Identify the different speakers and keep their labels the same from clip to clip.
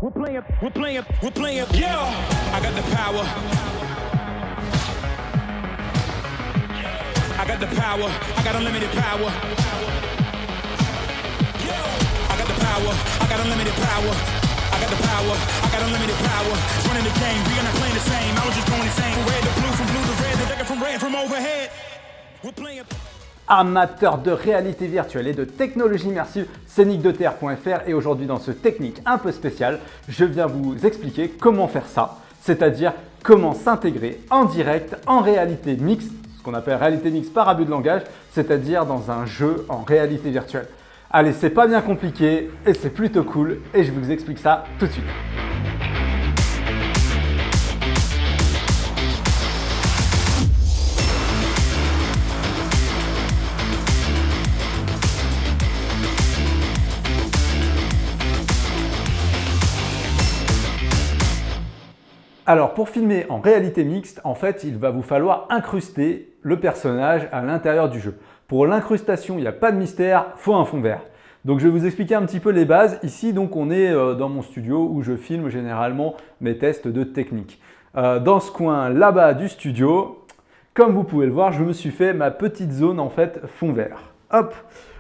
Speaker 1: we're playing, yeah. I got the power. I got the power, I got unlimited power. Yeah. I got the power, I got unlimited power. I got the power, I got unlimited power. It's running the game, we are not playing the same. I was just going insane. From red to blue, from blue to red, the decker from red, from overhead. We're playing.
Speaker 2: Amateurs de réalité virtuelle et de technologie immersive, c'est nickdeterre.fr et aujourd'hui dans ce technique un peu spécial, je viens vous expliquer comment faire ça, c'est-à-dire comment s'intégrer en direct en réalité mixte, ce qu'on appelle réalité mixte par abus de langage, c'est-à-dire dans un jeu en réalité virtuelle. Allez, c'est pas bien compliqué et c'est plutôt cool et je vous explique ça tout de suite. Alors pour filmer en réalité mixte, en fait, il va vous falloir incruster le personnage à l'intérieur du jeu. Pour l'incrustation, il n'y a pas de mystère, il faut un fond vert. Donc je vais vous expliquer un petit peu les bases. Ici, donc, on est dans mon studio où je filme généralement mes tests de technique. Dans ce coin là-bas du studio, comme vous pouvez le voir, je me suis fait ma petite zone en fait fond vert. Hop,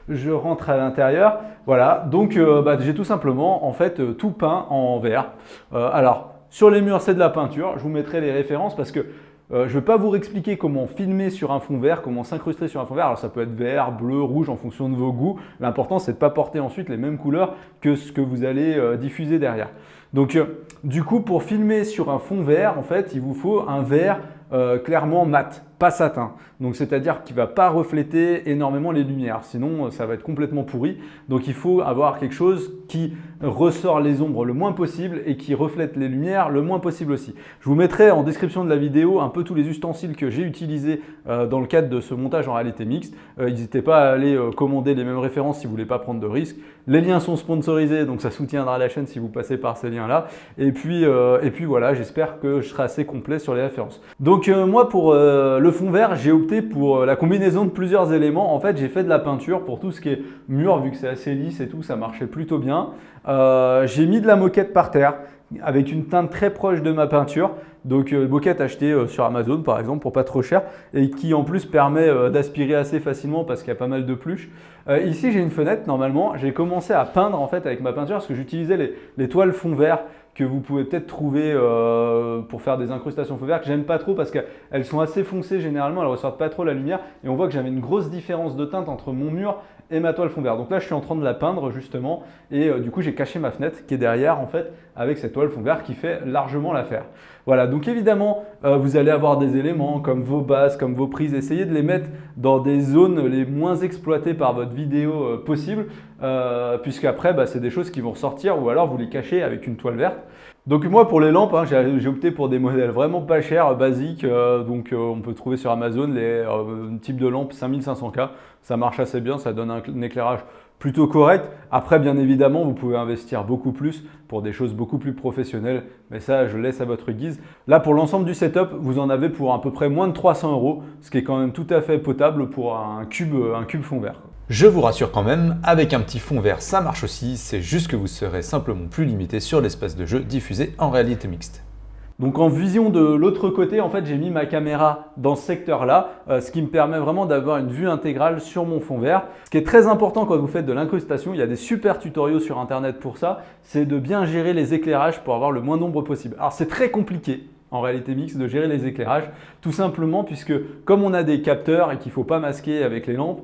Speaker 2: je rentre à l'intérieur. Voilà, donc j'ai tout simplement en fait tout peint en vert. Sur les murs, c'est de la peinture. Je vous mettrai les références parce que je ne vais pas vous expliquer comment filmer sur un fond vert, comment s'incruster sur un fond vert. Alors ça peut être vert, bleu, rouge en fonction de vos goûts. L'important, c'est de ne pas porter ensuite les mêmes couleurs que ce que vous allez diffuser derrière. Donc du coup, pour filmer sur un fond vert, en fait, il vous faut un vert clairement mat, pas satin. Donc c'est-à-dire qu'il ne va pas refléter énormément les lumières, sinon ça va être complètement pourri. Donc il faut avoir quelque chose qui ressort les ombres le moins possible et qui reflète les lumières le moins possible aussi. Je vous mettrai en description de la vidéo un peu tous les ustensiles que j'ai utilisés dans le cadre de ce montage en réalité mixte. N'hésitez pas à aller commander les mêmes références si vous ne voulez pas prendre de risques. Les liens sont sponsorisés, donc ça soutiendra la chaîne si vous passez par ces liens-là. Et puis voilà, j'espère que je serai assez complet sur les références. Donc moi pour le fond vert, j'ai opté pour la combinaison de plusieurs éléments. En fait, j'ai fait de la peinture pour tout ce qui est mur, vu que c'est assez lisse et tout, ça marchait plutôt bien. J'ai mis de la moquette par terre avec une teinte très proche de ma peinture. Donc moquette achetée sur Amazon par exemple pour pas trop cher et qui en plus permet d'aspirer assez facilement parce qu'il y a pas mal de pluche. Ici j'ai une fenêtre normalement. J'ai commencé à peindre en fait avec ma peinture parce que j'utilisais les toiles fond vert que vous pouvez peut-être trouver pour faire des incrustations fond vert que j'aime pas trop parce qu'elles sont assez foncées généralement, elles ne ressortent pas trop la lumière et on voit que j'avais une grosse différence de teinte entre mon mur et ma toile fond vert. Donc là je suis en train de la peindre justement et du coup j'ai caché ma fenêtre qui est derrière en fait avec cette toile fond vert qui fait largement l'affaire. Voilà, donc évidemment vous allez avoir des éléments comme vos bases, comme vos prises, essayez de les mettre dans des zones les moins exploitées par votre vidéo possible puisqu'apraprès c'est des choses qui vont ressortir ou alors vous les cachez avec une toile verte. Donc moi pour les lampes, j'ai opté pour des modèles vraiment pas chers, basiques, on peut trouver sur Amazon les types de lampes 5500K, ça marche assez bien, ça donne un éclairage plutôt correct. Après bien évidemment vous pouvez investir beaucoup plus pour des choses beaucoup plus professionnelles, mais ça je laisse à votre guise. Là pour l'ensemble du setup, vous en avez pour à peu près moins de 300 €, ce qui est quand même tout à fait potable pour un cube fond vert.
Speaker 3: Je vous rassure quand même, avec un petit fond vert ça marche aussi, c'est juste que vous serez simplement plus limité sur l'espace de jeu diffusé en réalité mixte.
Speaker 2: Donc en vision de l'autre côté, en fait, j'ai mis ma caméra dans ce secteur-là, ce qui me permet vraiment d'avoir une vue intégrale sur mon fond vert. Ce qui est très important quand vous faites de l'incrustation, il y a des super tutoriaux sur internet pour ça, c'est de bien gérer les éclairages pour avoir le moins d'ombre possible. Alors c'est très compliqué en réalité mixte de gérer les éclairages, tout simplement puisque comme on a des capteurs et qu'il ne faut pas masquer avec les lampes,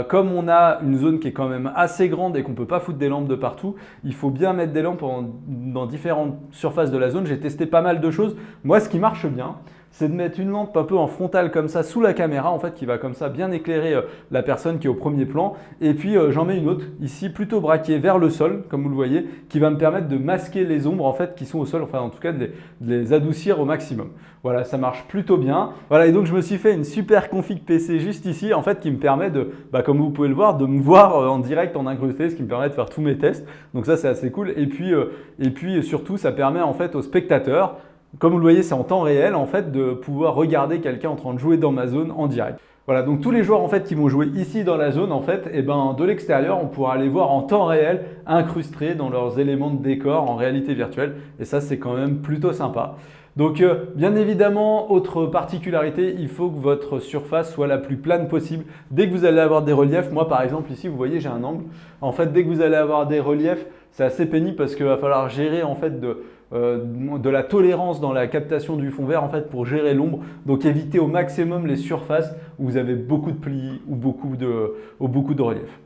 Speaker 2: comme on a une zone qui est quand même assez grande et qu'on ne peut pas foutre des lampes de partout, il faut bien mettre des lampes dans différentes surfaces de la zone. J'ai testé pas mal de choses. Moi, ce qui marche bien, c'est de mettre une lampe un peu en frontale comme ça sous la caméra en fait qui va comme ça bien éclairer la personne qui est au premier plan et puis j'en mets une autre ici plutôt braquée vers le sol comme vous le voyez qui va me permettre de masquer les ombres en fait qui sont au sol, enfin en tout cas de les adoucir au maximum. Voilà, ça marche plutôt bien. Voilà, et donc je me suis fait une super config PC juste ici en fait qui me permet de, comme vous pouvez le voir, de me voir en direct en incrusté, ce qui me permet de faire tous mes tests. Donc ça c'est assez cool et puis surtout ça permet en fait aux spectateurs, comme vous le voyez, c'est en temps réel en fait de pouvoir regarder quelqu'un en train de jouer dans ma zone en direct. Voilà, donc tous les joueurs en fait qui vont jouer ici dans la zone, en fait, et ben, de l'extérieur, on pourra les voir en temps réel incrustés dans leurs éléments de décor en réalité virtuelle. Et ça, c'est quand même plutôt sympa. Donc bien évidemment, autre particularité, il faut que votre surface soit la plus plane possible. Dès que vous allez avoir des reliefs, moi par exemple ici, vous voyez, j'ai un angle. En fait, dès que vous allez avoir des reliefs, c'est assez pénible parce qu'il va falloir gérer en fait de la tolérance dans la captation du fond vert en fait pour gérer l'ombre. Donc évitez au maximum les surfaces où vous avez beaucoup de plis ou beaucoup de relief.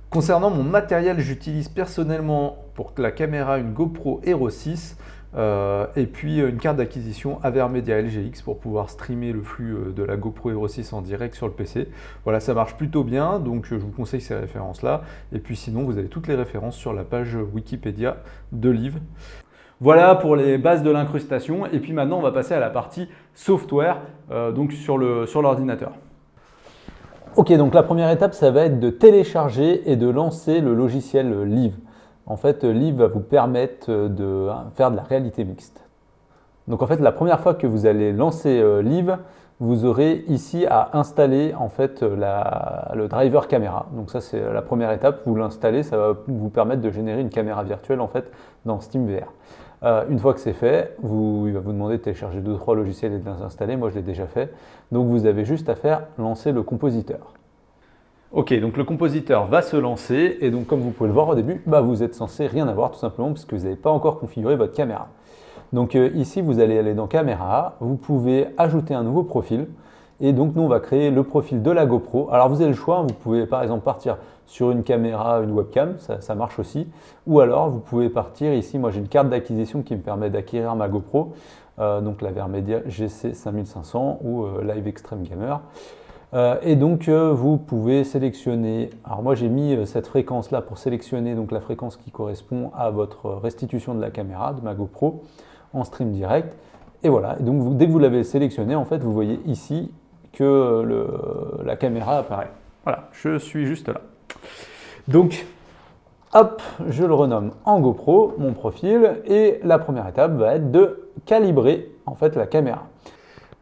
Speaker 3: Concernant mon matériel, j'utilise personnellement pour la caméra une GoPro Hero 6 et puis une carte d'acquisition Avermedia LGX pour pouvoir streamer le flux de la GoPro Hero 6 en direct sur le PC. Voilà, ça marche plutôt bien, donc je vous conseille ces références-là. Et puis sinon, vous avez toutes les références sur la page Wikipédia de Live.
Speaker 2: Voilà pour les bases de l'incrustation. Et puis maintenant, on va passer à la partie software, donc sur l'ordinateur.
Speaker 3: Ok, donc la première étape, ça va être de télécharger et de lancer le logiciel Live. En fait, Live va vous permettre de faire de la réalité mixte. Donc en fait, la première fois que vous allez lancer Live, vous aurez ici à installer en fait le driver caméra. Donc ça, c'est la première étape. Vous l'installez, ça va vous permettre de générer une caméra virtuelle en fait dans SteamVR. Une fois que c'est fait, il va vous demander de télécharger 2-3 logiciels et de les installer. Moi, je l'ai déjà fait. Donc vous avez juste à faire lancer le compositeur.
Speaker 2: Ok, donc le compositeur va se lancer et donc comme vous pouvez le voir au début, vous êtes censé rien avoir tout simplement parce que vous n'avez pas encore configuré votre caméra. Donc ici, vous allez aller dans caméra, vous pouvez ajouter un nouveau profil et donc nous on va créer le profil de la GoPro. Alors vous avez le choix, vous pouvez par exemple partir sur une caméra, une webcam, ça marche aussi. Ou alors vous pouvez partir ici, moi j'ai une carte d'acquisition qui me permet d'acquérir ma GoPro, donc la Avermedia GC 5500 ou Live Extreme Gamer. Et donc vous pouvez sélectionner, alors moi j'ai mis cette fréquence là pour sélectionner donc la fréquence qui correspond à votre restitution de la caméra, de ma GoPro en stream direct. Et voilà, et donc dès que vous l'avez sélectionné, en fait vous voyez ici que la caméra apparaît. Voilà, je suis juste là. Donc hop, je le renomme en GoPro, mon profil, et la première étape va être de calibrer en fait la caméra.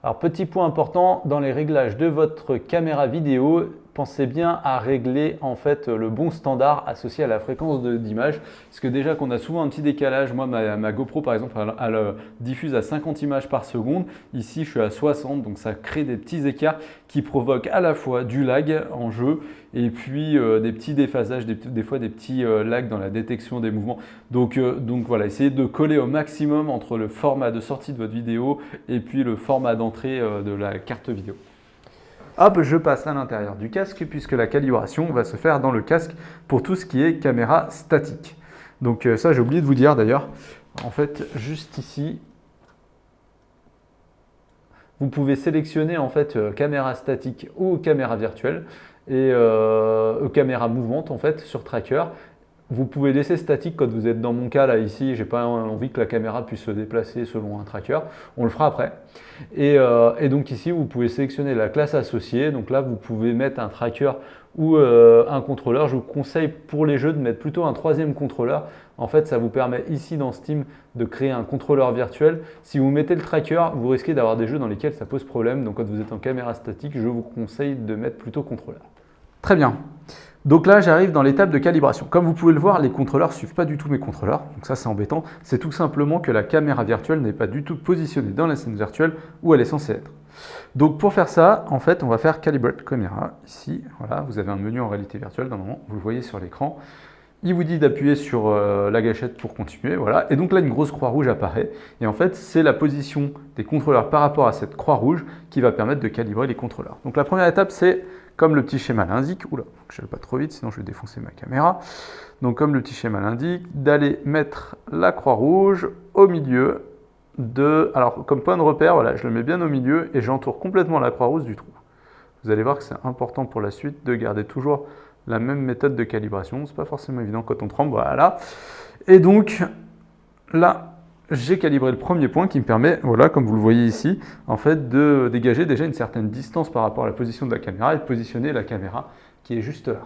Speaker 2: Alors petit point important, dans les réglages de votre caméra vidéo, pensez bien à régler en fait le bon standard associé à la fréquence d'image. Parce que déjà qu'on a souvent un petit décalage, moi ma GoPro par exemple, elle diffuse à 50 images par seconde. Ici je suis à 60, donc ça crée des petits écarts qui provoquent à la fois du lag en jeu et puis des petits déphasages, des fois des petits lags dans la détection des mouvements. Donc voilà, essayez de coller au maximum entre le format de sortie de votre vidéo et puis le format d'entrée de la carte vidéo. Hop, je passe à l'intérieur du casque puisque la calibration va se faire dans le casque pour tout ce qui est caméra statique. Donc ça, j'ai oublié de vous dire d'ailleurs. En fait, juste ici, vous pouvez sélectionner en fait caméra statique ou caméra virtuelle et caméra mouvante en fait sur tracker. Vous pouvez laisser statique quand vous êtes dans mon cas là ici, j'ai pas envie que la caméra puisse se déplacer selon un tracker, on le fera après. Et donc ici vous pouvez sélectionner la classe associée, donc là vous pouvez mettre un tracker ou un contrôleur. Je vous conseille pour les jeux de mettre plutôt un troisième contrôleur. En fait ça vous permet ici dans Steam de créer un contrôleur virtuel. Si vous mettez le tracker, vous risquez d'avoir des jeux dans lesquels ça pose problème, donc quand vous êtes en caméra statique, je vous conseille de mettre plutôt contrôleur. Très bien. Donc là, j'arrive dans l'étape de calibration. Comme vous pouvez le voir, les contrôleurs ne suivent pas du tout mes contrôleurs. Donc ça, c'est embêtant. C'est tout simplement que la caméra virtuelle n'est pas du tout positionnée dans la scène virtuelle où elle est censée être. Donc pour faire ça, en fait, on va faire Calibrate Camera. Ici, voilà, vous avez un menu en réalité virtuelle. Normalement, vous le voyez sur l'écran. Il vous dit d'appuyer sur la gâchette pour continuer. Voilà. Et donc là, une grosse croix rouge apparaît. Et en fait, c'est la position des contrôleurs par rapport à cette croix rouge qui va permettre de calibrer les contrôleurs. Donc la première étape, c'est comme le petit schéma l'indique, oula, je ne vais pas trop vite, sinon je vais défoncer ma caméra. Donc comme le petit schéma l'indique, d'aller mettre la croix rouge au milieu alors comme point de repère, voilà, je le mets bien au milieu et j'entoure complètement la croix rouge du trou. Vous allez voir que c'est important pour la suite de garder toujours la même méthode de calibration. C'est pas forcément évident quand on tremble, voilà. Et donc là, j'ai calibré le premier point qui me permet, voilà, comme vous le voyez ici, en fait, de dégager déjà une certaine distance par rapport à la position de la caméra et de positionner la caméra qui est juste là.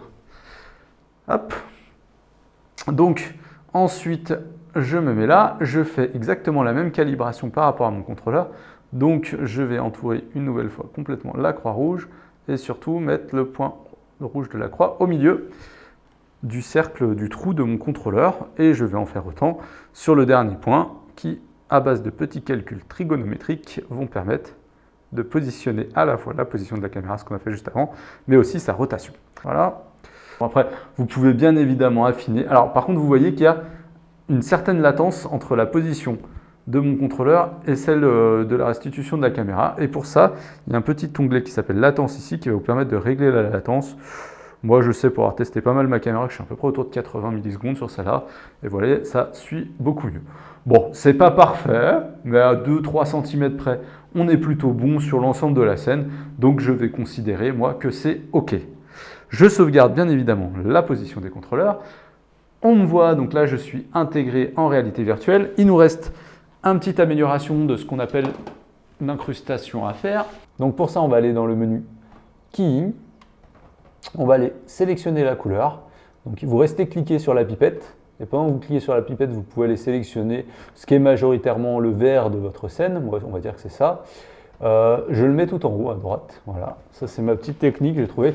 Speaker 2: Hop. Donc, ensuite, je me mets là, je fais exactement la même calibration par rapport à mon contrôleur. Donc je vais entourer une nouvelle fois complètement la croix rouge et surtout mettre le point rouge de la croix au milieu du cercle du trou de mon contrôleur et je vais en faire autant sur le dernier point qui, à base de petits calculs trigonométriques, vont permettre de positionner à la fois la position de la caméra, ce qu'on a fait juste avant, mais aussi sa rotation. Voilà. Bon, après, vous pouvez bien évidemment affiner. Alors par contre, vous voyez qu'il y a une certaine latence entre la position de mon contrôleur et celle de la restitution de la caméra. Et pour ça, il y a un petit onglet qui s'appelle latence ici qui va vous permettre de régler la latence. Moi, je sais pour avoir testé pas mal ma caméra que je suis à peu près autour de 80 millisecondes sur celle-là. Et voilà, ça suit beaucoup mieux. Bon, c'est pas parfait, mais à 2-3 cm près, on est plutôt bon sur l'ensemble de la scène. Donc, je vais considérer, moi, que c'est OK. Je sauvegarde bien évidemment la position des contrôleurs. On me voit, donc là, je suis intégré en réalité virtuelle. Il nous reste une petite amélioration de ce qu'on appelle l'incrustation à faire. Donc pour ça, on va aller dans le menu Keying. On va aller sélectionner la couleur. Donc vous restez cliqué sur la pipette. Et pendant que vous cliquez sur la pipette, vous pouvez aller sélectionner ce qui est majoritairement le vert de votre scène. On va dire que c'est ça. Je le mets tout en haut à droite. Voilà, ça c'est ma petite technique. J'ai trouvé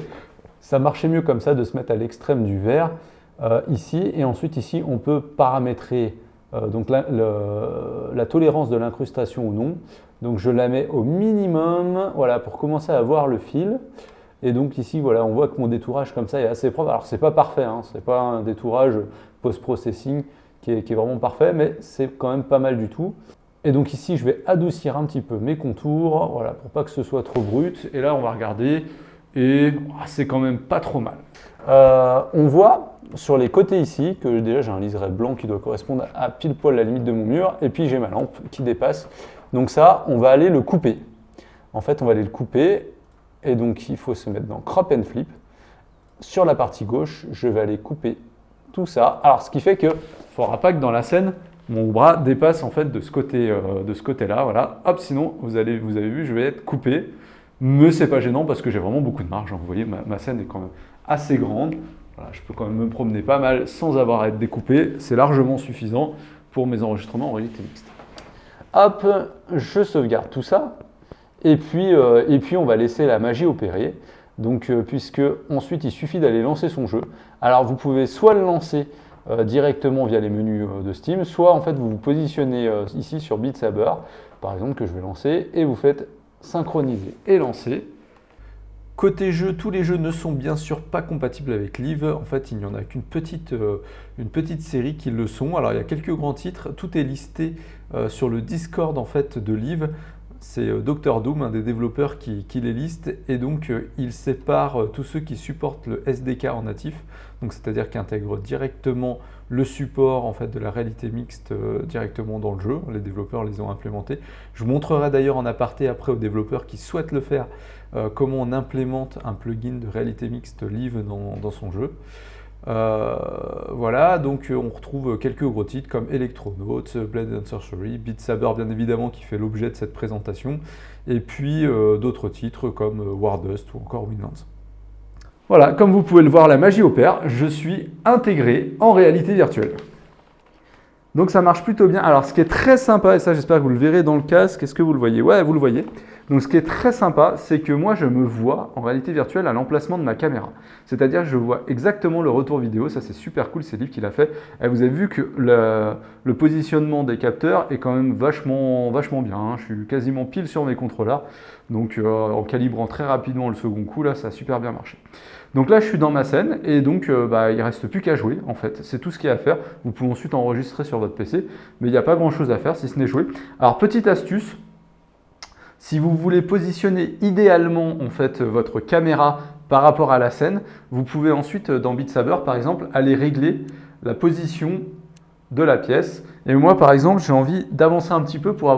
Speaker 2: ça marchait mieux comme ça de se mettre à l'extrême du vert ici. Et ensuite ici, on peut paramétrer donc la tolérance de l'incrustation ou non. Donc je la mets au minimum, voilà, pour commencer à voir le fil. Et donc ici, voilà, on voit que mon détourage comme ça est assez propre. Alors c'est pas parfait, hein, c'est pas un détourage post-processing qui est vraiment parfait, mais c'est quand même pas mal du tout. Et donc ici, je vais adoucir un petit peu mes contours, voilà, pour pas que ce soit trop brut. Et là, on va regarder, et c'est quand même pas trop mal. On voit sur les côtés ici que déjà j'ai un liseré blanc qui doit correspondre à pile poil la limite de mon mur, et puis j'ai ma lampe qui dépasse. Donc ça, on va aller le couper. En fait, on va aller le couper, et donc il faut se mettre dans Crop and Flip. Sur la partie gauche, je vais aller couper tout ça. Alors, ce qui fait que il ne faudra pas que dans la scène, mon bras dépasse en fait de ce côté-là. Voilà. Hop, sinon, vous avez vu, je vais être coupé. Mais c'est pas gênant parce que j'ai vraiment beaucoup de marge. Vous voyez, ma scène est quand même assez grande. Voilà, je peux quand même me promener pas mal sans avoir à être découpé. C'est largement suffisant pour mes enregistrements en réalité mixte. Hop, je sauvegarde tout ça. Et puis on va laisser la magie opérer. Donc, puisque ensuite, il suffit d'aller lancer son jeu. Alors, vous pouvez soit le lancer directement via les menus de Steam, soit en fait, vous vous positionnez ici sur Beat Saber, par exemple, que je vais lancer, et vous faites synchroniser et lancer. Côté jeu, tous les jeux ne sont bien sûr pas compatibles avec Live. En fait, il n'y en a qu'une petite série qui le sont. Alors, il y a quelques grands titres. Tout est listé sur le Discord en fait, de Live. C'est Dr Doom, un des développeurs qui les liste, et donc il sépare tous ceux qui supportent le SDK en natif, donc c'est-à-dire qui intègrent directement le support en fait, de la réalité mixte directement dans le jeu. Les développeurs les ont implémentés. Je vous montrerai d'ailleurs en aparté après aux développeurs qui souhaitent le faire comment on implémente un plugin de réalité mixte Live dans son jeu. Voilà, donc on retrouve quelques gros titres comme Electronauts, Blade and Sorcery, Beat Saber bien évidemment qui fait l'objet de cette présentation, et puis d'autres titres comme Wardust ou encore Winlands. Voilà, comme vous pouvez le voir, la magie opère, je suis intégré en réalité virtuelle. Donc ça marche plutôt bien. Alors ce qui est très sympa, et ça j'espère que vous le verrez dans le casque, est-ce que vous le voyez? Ouais, vous le voyez. Donc ce qui est très sympa, c'est que moi je me vois en réalité virtuelle à l'emplacement de ma caméra. C'est-à-dire que je vois exactement le retour vidéo, ça c'est super cool, c'est Liv qui l'a fait. Et vous avez vu que le positionnement des capteurs est quand même vachement bien, hein. Je suis quasiment pile sur mes contrôleurs. Donc en calibrant très rapidement le second coup, là ça a super bien marché. Donc là je suis dans ma scène et donc il ne reste plus qu'à jouer en fait. C'est tout ce qu'il y a à faire. Vous pouvez ensuite enregistrer sur votre PC, mais il n'y a pas grand chose à faire si ce n'est jouer. Alors petite astuce, si vous voulez positionner idéalement en fait, votre caméra par rapport à la scène, vous pouvez ensuite dans Beat Saber par exemple aller régler la position de la pièce. Et moi par exemple j'ai envie d'avancer un petit peu pour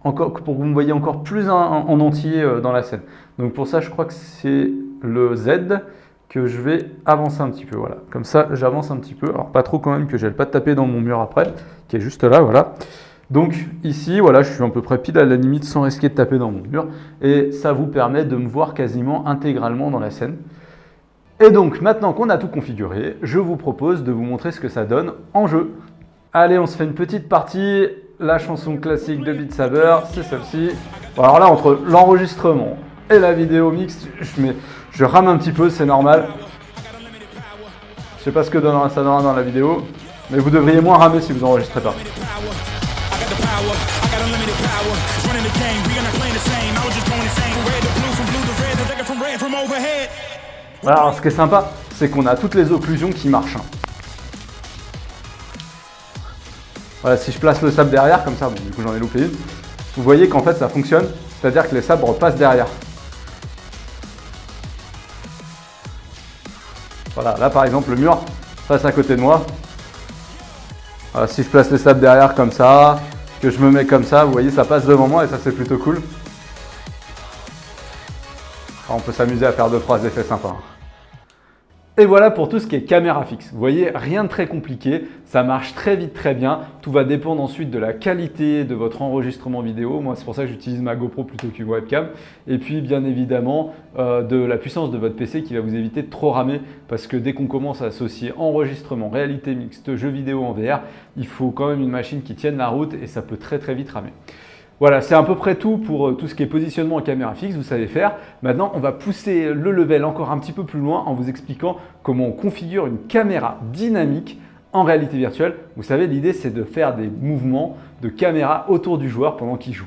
Speaker 2: que vous me voyez encore plus en entier dans la scène. Donc pour ça je crois que c'est le Z que je vais avancer un petit peu. Voilà. Comme ça j'avance un petit peu. Alors pas trop quand même que j'aille pas taper dans mon mur après, qui est juste là, voilà. Donc ici, voilà, je suis à peu près pile à la limite sans risquer de taper dans mon mur. Et ça vous permet de me voir quasiment intégralement dans la scène. Et donc maintenant qu'on a tout configuré, je vous propose de vous montrer ce que ça donne en jeu. Allez, on se fait une petite partie. La chanson classique de Beat Saber, c'est celle-ci. Bon, alors là, entre l'enregistrement et la vidéo mixte, je rame un petit peu, c'est normal. Je sais pas ce que ça donnera dans la vidéo, mais vous devriez moins ramer si vous enregistrez pas. Voilà, alors ce qui est sympa, c'est qu'on a toutes les occlusions qui marchent. Voilà, si je place le sabre derrière, comme ça, bon, du coup j'en ai loupé une, vous voyez qu'en fait ça fonctionne, c'est-à-dire que les sabres passent derrière. Voilà, là par exemple le mur passe à côté de moi. Voilà, si je place les sabres derrière comme ça, que je me mets comme ça, vous voyez ça passe devant moi et ça c'est plutôt cool. Alors, on peut s'amuser à faire 2-3 effets sympas. Et voilà pour tout ce qui est caméra fixe. Vous voyez, rien de très compliqué, ça marche très vite, très bien. Tout va dépendre ensuite de la qualité de votre enregistrement vidéo. Moi, c'est pour ça que j'utilise ma GoPro plutôt qu'une webcam. Et puis, bien évidemment, de la puissance de votre PC qui va vous éviter de trop ramer. Parce que dès qu'on commence à associer enregistrement, réalité mixte, jeux vidéo en VR, il faut quand même une machine qui tienne la route et ça peut très très vite ramer. Voilà, c'est à peu près tout pour tout ce qui est positionnement en caméra fixe, vous savez faire. Maintenant, on va pousser le level encore un petit peu plus loin en vous expliquant comment on configure une caméra dynamique en réalité virtuelle. Vous savez, l'idée, c'est de faire des mouvements de caméra autour du joueur pendant qu'il joue.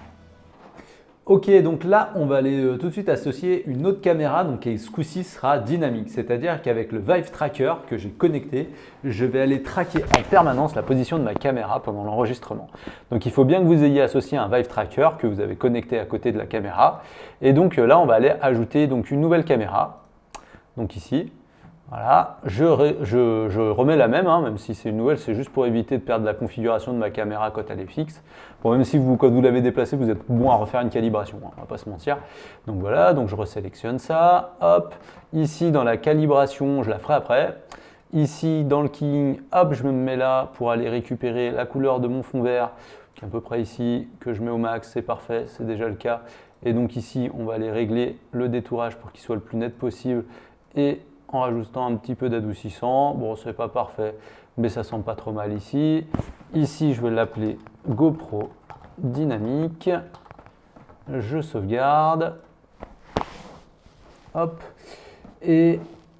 Speaker 2: Ok, donc là, on va aller tout de suite associer une autre caméra, donc qui ce coup-ci sera dynamique. C'est-à-dire qu'avec le Vive Tracker que j'ai connecté, je vais aller traquer en permanence la position de ma caméra pendant l'enregistrement. Donc il faut bien que vous ayez associé un Vive Tracker que vous avez connecté à côté de la caméra. Et donc là, on va aller ajouter donc une nouvelle caméra. Donc ici, voilà, je remets la même, même si c'est une nouvelle, c'est juste pour éviter de perdre la configuration de ma caméra quand elle est fixe. Bon, même si quand vous l'avez déplacée, vous êtes bon à refaire une calibration, on va pas se mentir. Donc voilà, donc je resélectionne ça, hop, ici dans la calibration, je la ferai après. Ici dans le keying, hop, je me mets là pour aller récupérer la couleur de mon fond vert, qui est à peu près ici, que je mets au max, c'est parfait, c'est déjà le cas. Et donc ici, on va aller régler le détourage pour qu'il soit le plus net possible et en rajoutant un petit peu d'adoucissant. Bon, c'est pas parfait, mais ça sent pas trop mal ici. Ici, je vais l'appeler GoPro Dynamique. Je sauvegarde. Hop. Et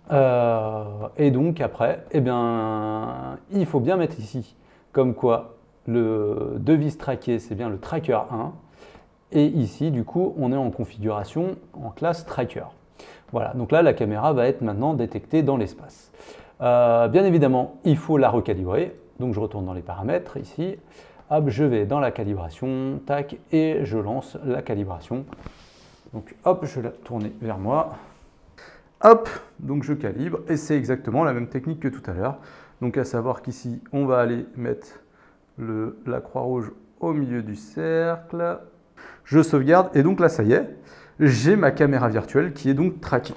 Speaker 2: donc après, eh bien, il faut bien mettre ici, comme quoi le devise traqué, c'est bien le Tracker 1. Et ici, du coup, on est en configuration en classe Tracker. Voilà, donc là, la caméra va être maintenant détectée dans l'espace. Bien évidemment, il faut la recalibrer. Donc, je retourne dans les paramètres ici. Hop, je vais dans la calibration, tac, et je lance la calibration. Donc, hop, je vais la tourner vers moi. Hop, donc je calibre. Et c'est exactement la même technique que tout à l'heure. Donc, à savoir qu'ici, on va aller mettre la croix rouge au milieu du cercle. Je sauvegarde. Et donc là, ça y est. J'ai ma caméra virtuelle qui est donc traquée.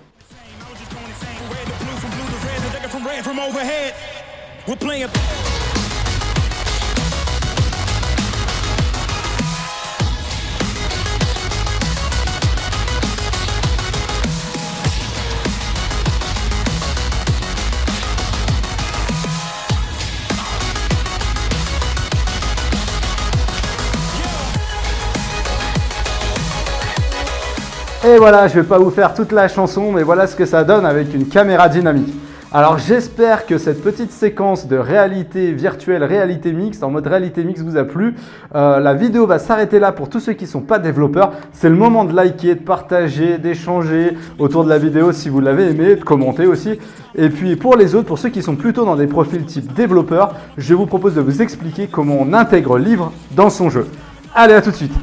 Speaker 2: Et voilà, je ne vais pas vous faire toute la chanson, mais voilà ce que ça donne avec une caméra dynamique. Alors j'espère que cette petite séquence de réalité virtuelle, réalité mixte, en mode réalité mixte vous a plu. La vidéo va s'arrêter là pour tous ceux qui ne sont pas développeurs. C'est le moment de liker, de partager, d'échanger autour de la vidéo si vous l'avez aimé, de commenter aussi. Et puis pour les autres, pour ceux qui sont plutôt dans des profils type développeur, je vous propose de vous expliquer comment on intègre Livre dans son jeu. Allez, à tout de suite.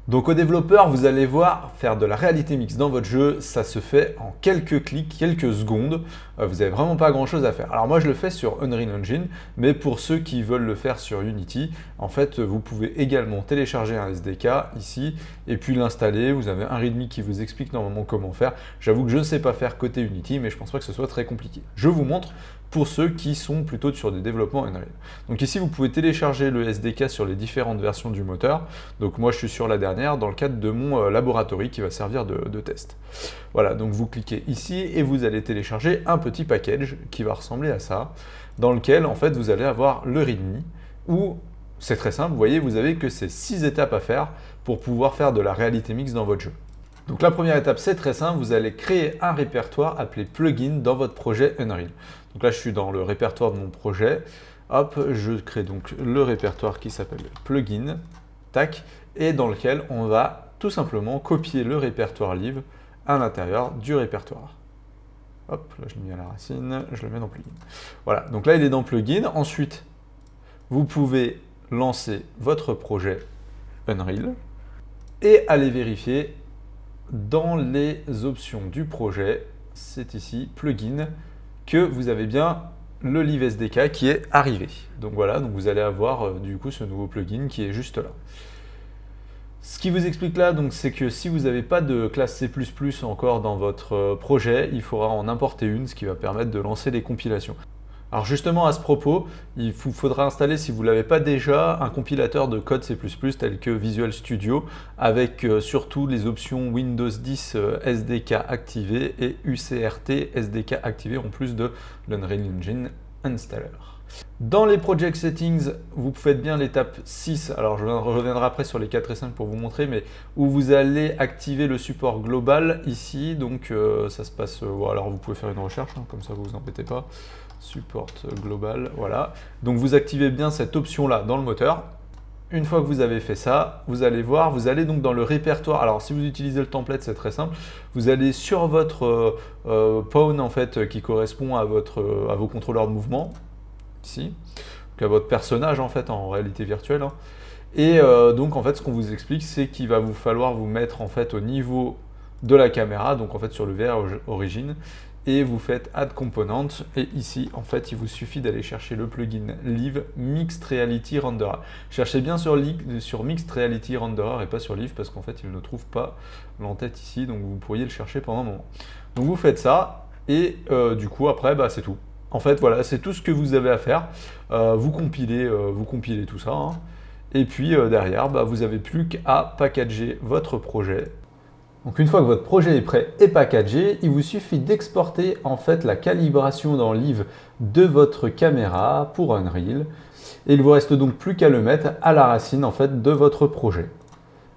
Speaker 2: Donc aux développeurs, vous allez voir, faire de la réalité mixte dans votre jeu, ça se fait en quelques clics, quelques secondes. Vous n'avez vraiment pas grand chose à faire. Alors moi je le fais sur Unreal Engine, mais pour ceux qui veulent le faire sur Unity, en fait vous pouvez également télécharger un SDK ici et puis l'installer. Vous avez un README qui vous explique normalement comment faire. J'avoue que je ne sais pas faire côté Unity, mais je ne pense pas que ce soit très compliqué. Je vous montre pour ceux qui sont plutôt sur des développements Unreal. Donc ici, vous pouvez télécharger le SDK sur les différentes versions du moteur. Donc moi, je suis sur la dernière dans le cadre de mon laboratoire qui va servir de test. Voilà, donc vous cliquez ici et vous allez télécharger un petit package qui va ressembler à ça, dans lequel en fait vous allez avoir le README où
Speaker 3: C'est très simple, vous voyez, vous avez que ces 6 étapes à faire pour pouvoir faire de la réalité mixte dans votre jeu. Donc la première étape, c'est très simple, vous allez créer un répertoire appelé plugin dans votre projet Unreal. Donc là, je suis dans le répertoire de mon projet. Hop, je crée donc le répertoire qui s'appelle plugin, tac, et dans lequel on va tout simplement copier le répertoire live à l'intérieur du répertoire. Hop, là je l'ai mis à la racine, je le mets dans plugin. Voilà, donc là il est dans plugin. Ensuite, vous pouvez lancer votre projet Unreal et aller vérifier dans les options du projet, c'est ici plugin, que vous avez bien le Live SDK qui est arrivé. Donc voilà, donc vous allez avoir du coup ce nouveau plugin qui est juste là. Ce qui vous explique là, donc, c'est que si vous n'avez pas de classe C++ encore dans votre projet, il faudra en importer une, ce qui va permettre de lancer les compilations. Alors justement, à ce propos, il vous faudra installer, si vous ne l'avez pas déjà, un compilateur de code C++ tel que Visual Studio, avec surtout les options Windows 10 SDK activé et UCRT SDK activé, en plus de l'Unreal Engine Installer. Dans les Project Settings, vous faites bien l'étape 6, alors je reviendrai après sur les 4 et 5 pour vous montrer, mais où vous allez activer le support global ici, donc ça se passe, alors vous pouvez faire une recherche, hein, comme ça vous vous embêtez pas, support global, voilà. Donc vous activez bien cette option-là dans le moteur. Une fois que vous avez fait ça, vous allez voir, vous allez donc dans le répertoire. Alors si vous utilisez le template, c'est très simple. Vous allez sur votre pawn en fait qui correspond à vos contrôleurs de mouvement, ici, donc à votre personnage en fait en réalité virtuelle. Hein. Et donc en fait ce qu'on vous explique, c'est qu'il va vous falloir vous mettre en fait au niveau de la caméra, donc en fait sur le VR origine. Et vous faites Add Component, et ici, en fait, il vous suffit d'aller chercher le plugin Live Mixed Reality Renderer. Cherchez bien sur Mixed Reality Renderer et pas sur Live, parce qu'en fait, il ne trouve pas l'entête ici, donc vous pourriez le chercher pendant un moment. Donc vous faites ça, et du coup, après, bah, c'est tout. En fait, voilà, c'est tout ce que vous avez à faire. Vous compilez tout ça, hein. Et puis derrière, bah, vous n'avez plus qu'à packager votre projet. Donc une fois que votre projet est prêt et packagé, il vous suffit d'exporter en fait la calibration dans Live de votre caméra pour Unreal. Et il vous reste donc plus qu'à le mettre à la racine en fait de votre projet.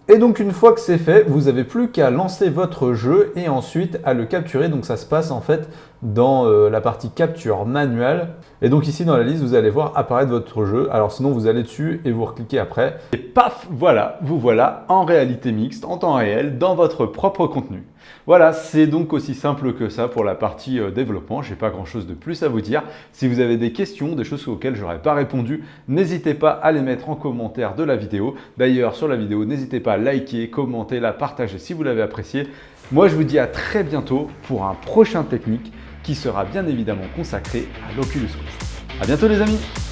Speaker 3: Et donc une fois que c'est fait, vous n'avez plus qu'à lancer votre jeu et ensuite à le capturer. Donc ça se passe en fait dans la partie capture manuelle. Et donc ici dans la liste, vous allez voir apparaître votre jeu. Alors sinon, vous allez dessus et vous recliquez après. Et paf, voilà, vous voilà en réalité mixte, en temps réel, dans votre propre contenu. Voilà, c'est donc aussi simple que ça pour la partie développement. Je n'ai pas grand-chose de plus à vous dire. Si vous avez des questions, des choses auxquelles je n'aurais pas répondu, n'hésitez pas à les mettre en commentaire de la vidéo. D'ailleurs, sur la vidéo, n'hésitez pas à liker, commenter, la partager si vous l'avez apprécié. Moi, je vous dis à très bientôt pour un prochain technique qui sera bien évidemment consacré à l'Oculus Quest. À bientôt les amis!